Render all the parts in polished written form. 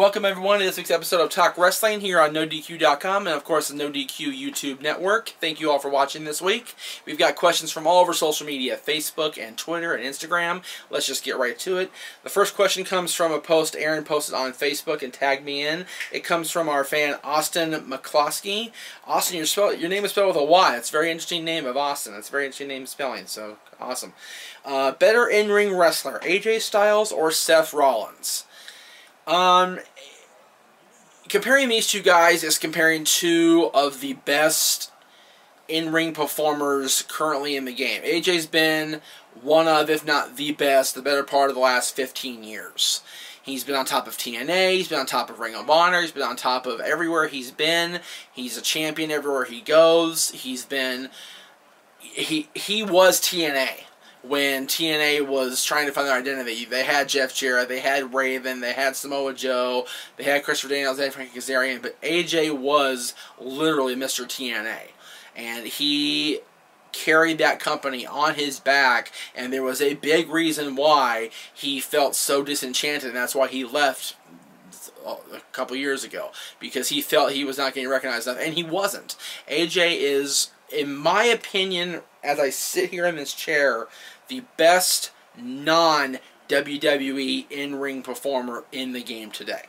Welcome everyone to this week's episode of Talk Wrestling here on NoDQ.com and of course the NoDQ YouTube network. Thank you all for watching this week. We've got questions from all over social media, Facebook and Twitter and Instagram. Let's just get right to it. The first question comes from a post Aaron posted on Facebook and tagged me in. It comes from our fan Austin McCloskey. Austin, your name is spelled with a Y. It's a very interesting name of Austin. It's a very interesting name spelling, so awesome. Better in-ring wrestler, AJ Styles or Seth Rollins? Comparing these two guys is comparing two of the best in-ring performers currently in the game. AJ's been one of, if not the best, the better part of the last 15 years. He's been on top of TNA, he's been on top of Ring of Honor, he's been on top of everywhere he's been. He's a champion everywhere he goes. He was TNA. When TNA was trying to find their identity, they had Jeff Jarrett, they had Raven, they had Samoa Joe, they had Christopher Daniels, they had Frankie Kazarian, but AJ was literally Mr. TNA. And he carried that company on his back, and there was a big reason why he felt so disenchanted, and that's why he left a couple years ago, because he felt he was not getting recognized enough, and he wasn't. AJ is, in my opinion, as I sit here in this chair, the best non-WWE in-ring performer in the game today.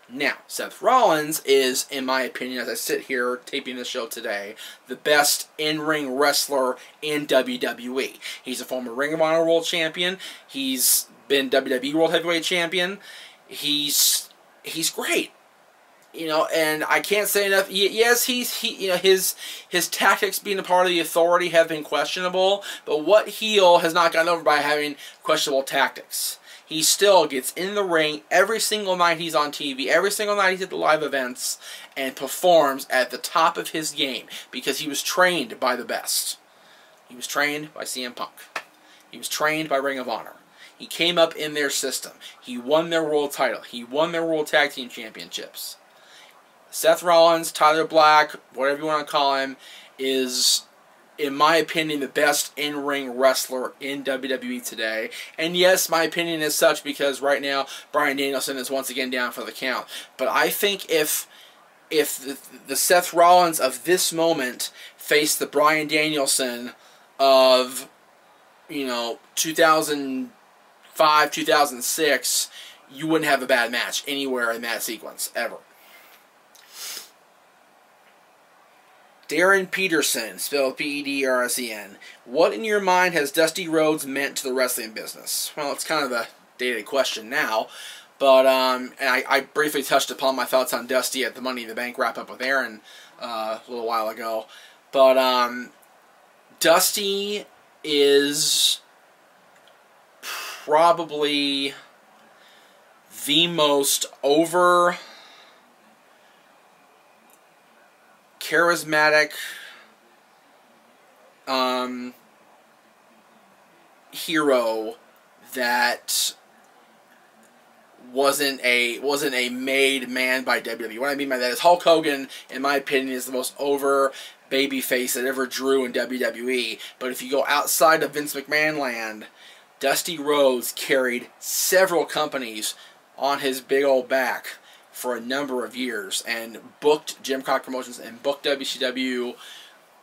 Now, Seth Rollins is, in my opinion, as I sit here taping this show today, the best in-ring wrestler in WWE. He's a former Ring of Honor World Champion. He's been WWE World Heavyweight Champion. He's great. You know, and I can't say enough. Yes, his tactics being a part of the Authority have been questionable, but what heel has not gotten over by having questionable tactics? He still gets in the ring every single night he's on TV, every single night he's at the live events, and performs at the top of his game because he was trained by the best. He was trained by CM Punk. He was trained by Ring of Honor. He came up in their system. He won their world title. He won their World Tag Team Championships. Seth Rollins, Tyler Black, whatever you want to call him, is, in my opinion, the best in-ring wrestler in WWE today. And yes, my opinion is such because right now Bryan Danielson is once again down for the count. But I think if the Seth Rollins of this moment faced the Bryan Danielson of, 2005, 2006, you wouldn't have a bad match anywhere in that sequence, ever. Darren Peterson, spelled P-E-D-R-S-E-N. What in your mind has Dusty Rhodes meant to the wrestling business? Well, it's kind of a dated question now, but and I briefly touched upon my thoughts on Dusty at the Money in the Bank wrap-up with Aaron a little while ago. But Dusty is probably the most over charismatic hero that wasn't a made man by WWE. What I mean by that is Hulk Hogan, in my opinion, is the most over babyface that ever drew in WWE. But if you go outside of Vince McMahon land, Dusty Rhodes carried several companies on his big old back for a number of years and booked Jim Crockett Promotions and booked WCW,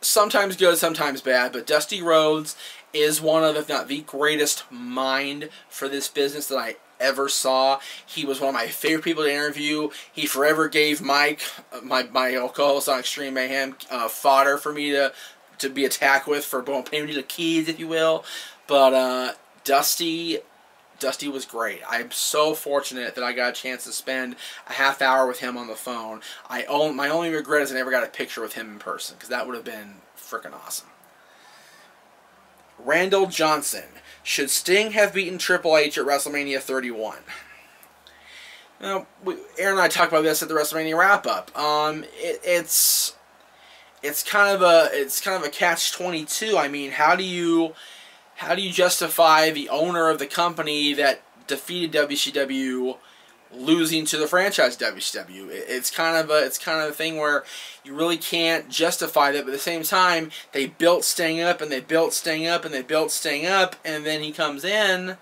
sometimes good, sometimes bad, but Dusty Rhodes is one of, if not the greatest mind for this business that I ever saw. He was one of my favorite people to interview. He forever gave Mike, my co-host on Extreme Mayhem, fodder for me to be attacked with for paying me the keys, if you will. But Dusty was great. I'm so fortunate that I got a chance to spend a half hour with him on the phone. My only regret is I never got a picture with him in person, because that would have been freaking awesome. Randall Johnson. Should Sting have beaten Triple H at WrestleMania 31? Now, Aaron and I talked about this at the WrestleMania wrap-up. It's kind of a catch-22. I mean, how do you justify the owner of the company that defeated WCW losing to the franchise WCW? It's kind of a thing where you really can't justify that, but at the same time, they built Sting up, and they built Sting up, and they built Sting up, and then he comes in,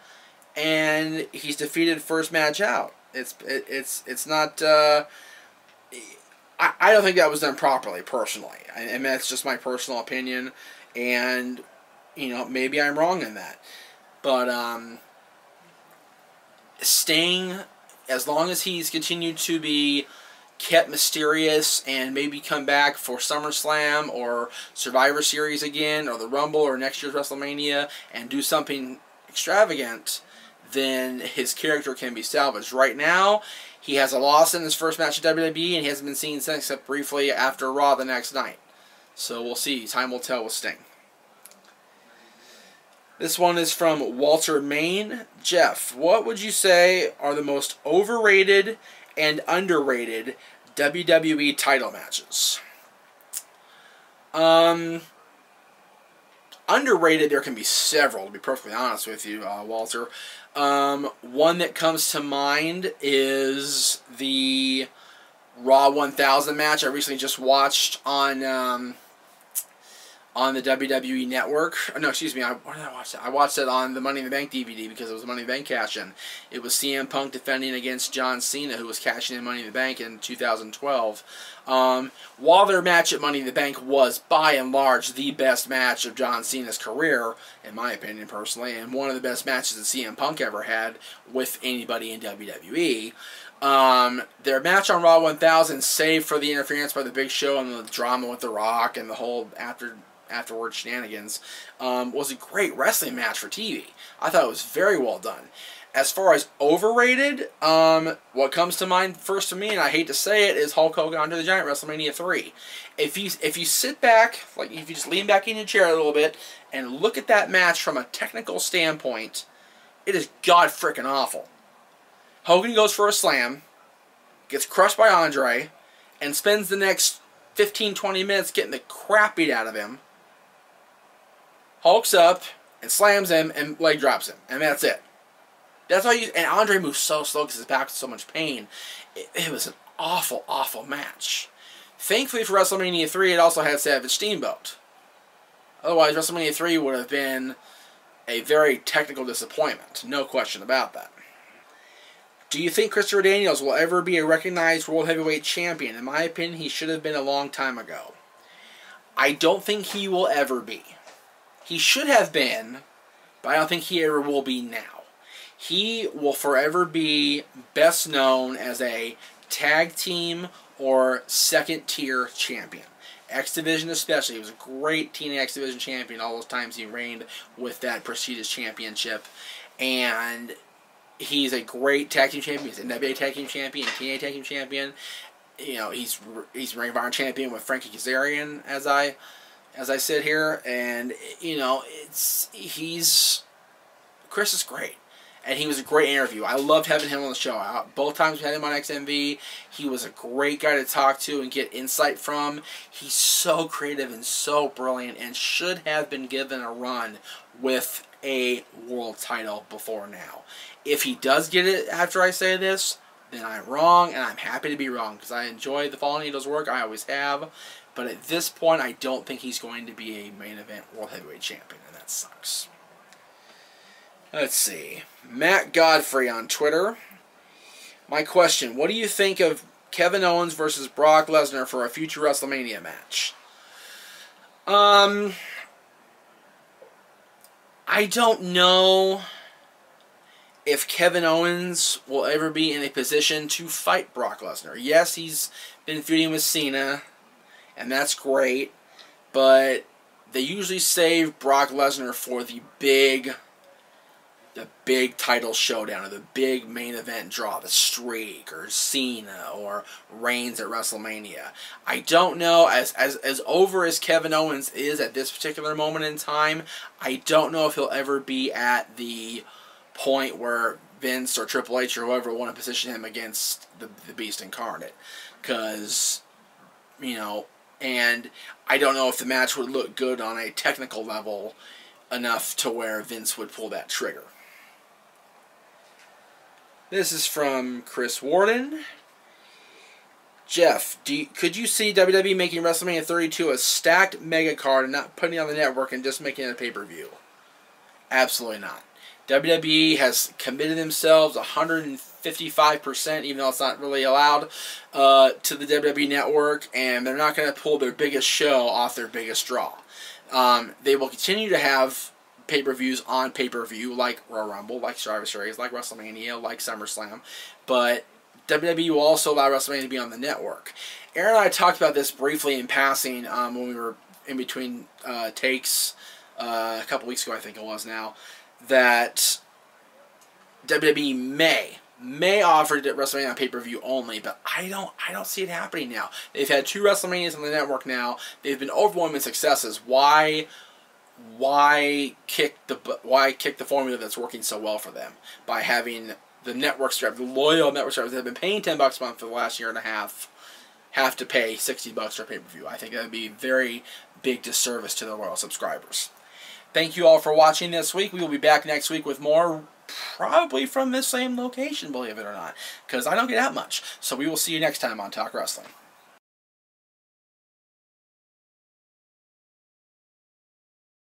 and he's defeated first match out. It's not. I don't think that was done properly, personally. And that's just my personal opinion. And, you know, maybe I'm wrong in that. But, Sting, as long as he's continued to be kept mysterious and maybe come back for SummerSlam or Survivor Series again, or the Rumble, or next year's WrestleMania, and do something extravagant, then his character can be salvaged. Right now, he has a loss in his first match at WWE, and he hasn't been seen since, except briefly after Raw the next night. So we'll see. Time will tell with Sting. This one is from Walter Main. Jeff, what would you say are the most overrated and underrated WWE title matches? Underrated, there can be several, to be perfectly honest with you, Walter. One that comes to mind is the Raw 1000 match I recently just watched on the WWE Network. No, excuse me, where did I watch that? I watched it on the Money in the Bank DVD because it was a Money in the Bank cash-in. It was CM Punk defending against John Cena, who was cashing in Money in the Bank in 2012. While their match at Money in the Bank was, by and large, the best match of John Cena's career, in my opinion, personally, and one of the best matches that CM Punk ever had with anybody in WWE, their match on Raw 1000, save for the interference by the Big Show and the drama with The Rock and the whole afterward shenanigans, was a great wrestling match for TV. I thought it was very well done. As far as overrated, what comes to mind first to me, and I hate to say it, is Hulk Hogan Andre the Giant WrestleMania 3. If you sit back, like if you just lean back in your chair a little bit and look at that match from a technical standpoint, it is god-frickin' awful. Hogan goes for a slam, gets crushed by Andre, and spends the next 15-20 minutes getting the crap beat out of him. Hulks up and slams him and leg drops him, and that's it. That's all you. And Andre moves so slow because his back was so much pain. It was an awful, awful match. Thankfully for WrestleMania 3, it also had Savage Steamboat. Otherwise, WrestleMania 3 would have been a very technical disappointment. No question about that. Do you think Christopher Daniels will ever be a recognized World Heavyweight Champion? In my opinion, he should have been a long time ago. I don't think he will ever be. He should have been, but I don't think he ever will be now. He will forever be best known as a tag team or second-tier champion. X Division especially. He was a great TNA X Division champion all those times he reigned with that prestigious championship. And he's a great tag team champion. He's a NWA tag team champion, TNA tag team champion. You know, he's Ring of Honor champion with Frankie Kazarian as I sit here. And, you know, Chris is great. And he was a great interview. I loved having him on the show. Both times we had him on XMV, he was a great guy to talk to and get insight from. He's so creative and so brilliant and should have been given a run with a world title before now. If he does get it after I say this, then I'm wrong, and I'm happy to be wrong because I enjoy the Fallen Angels work. I always have. But at this point, I don't think he's going to be a main event World Heavyweight Champion, and that sucks. Let's see. Matt Godfrey on Twitter. My question, what do you think of Kevin Owens versus Brock Lesnar for a future WrestleMania match? I don't know if Kevin Owens will ever be in a position to fight Brock Lesnar. Yes, he's been feuding with Cena, and that's great, but they usually save Brock Lesnar for the big title showdown, or the big main event draw, the Streak, or Cena, or Reigns at WrestleMania. I don't know, as over as Kevin Owens is at this particular moment in time, I don't know if he'll ever be at the point where Vince or Triple H or whoever want to position him against the Beast Incarnate. Because, you know, and I don't know if the match would look good on a technical level enough to where Vince would pull that trigger. This is from Chris Warden. Jeff, could you see WWE making WrestleMania 32 a stacked mega card and not putting it on the network and just making it a pay-per-view? Absolutely not. WWE has committed themselves 155%, even though it's not really allowed, to the WWE Network, and they're not going to pull their biggest show off their biggest draw. They will continue to have pay-per-views on pay-per-view, like Royal Rumble, like Survivor Series, like WrestleMania, like SummerSlam, but WWE will also allow WrestleMania to be on the network. Aaron and I talked about this briefly in passing when we were in between takes a couple weeks ago, I think it was now, that WWE may offer WrestleMania on pay-per-view only, but I don't see it happening now. They've had 2 WrestleManias on the network now. They've been overwhelming successes. Why kick the formula that's working so well for them by having the network subscribers, the loyal network subscribers that have been paying $10 a month for the last year and a half, have to pay $60 for pay-per-view? I think that would be a very big disservice to the loyal subscribers. Thank you all for watching this week. We will be back next week with more, probably from this same location, believe it or not, because I don't get out much. So we will see you next time on Talk Wrestling.